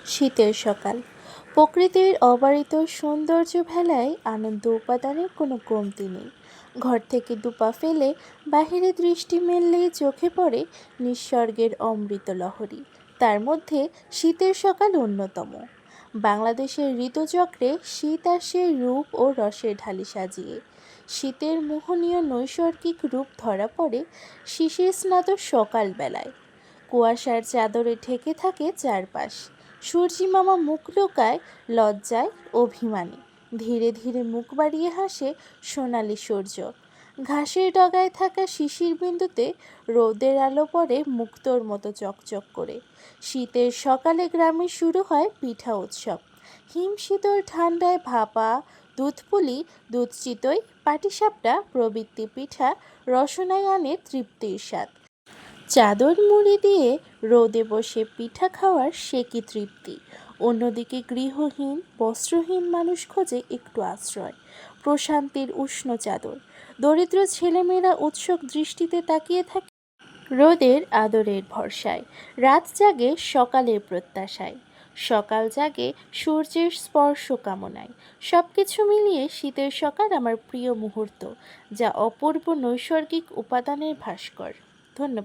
শীতের সকাল। প্রকৃতির অবারিত সৌন্দর্য ভেলায় আনন্দ উপাদানের কোনো কমতি নেই। ঘর থেকে দুপা ফেলে বাহিরে দৃষ্টি মেললেই চোখে পড়ে নিঃস্বর্গের অমৃত লহরী। তার মধ্যে শীতের সকাল অন্যতম। বাংলাদেশের ঋতুচক্রে শীত আসে রূপ ও রসের ঢালি সাজিয়ে। শীতের মোহনীয় নৈসর্গিক রূপ ধরা পড়ে শিশির স্নাত সকালবেলায়। কুয়াশার চাদরে ঢেকে থাকে চারপাশ। সূর্যি মামা মুখ লুকায় লজ্জায়, অভিমানে। ধীরে ধীরে মুখ বাড়িয়ে হাসে সোনালি সূর্য। ঘাসের ডগায় থাকা শিশির বিন্দুতে রোদের আলো পড়ে মুক্তোর মতো চকচক করে। শীতের সকালে গ্রামে শুরু হয় পিঠা উৎসব। হিমশীতল ঠান্ডায় ভাপা, দুধপুলি, দুধ চিতই, পাটিসাপটা প্রভৃতি পিঠা রসনায় আনে তৃপ্তির স্বাদ। চাদর মুড়ি দিয়ে রোদে বসে পিঠা খাওয়ার সে কি তৃপ্তি। অন্যদিকে গৃহহীন বস্ত্রহীন মানুষ খোঁজে একটু আশ্রয়, প্রশান্তির উষ্ণ চাদর। দরিদ্র ছেলেমেয়েরা উৎসুক দৃষ্টিতে তাকিয়ে থাকে রোদের আদরের ভরসায়। রাত জাগে সকালের প্রত্যাশায়, সকাল জাগে সূর্যের স্পর্শ কামনায়। সব কিছু মিলিয়ে শীতের সকাল আমার প্রিয় মুহূর্ত, যা অপূর্ব নৈসর্গিক উপাদানের ভাস্কর। ধন্যবাদ।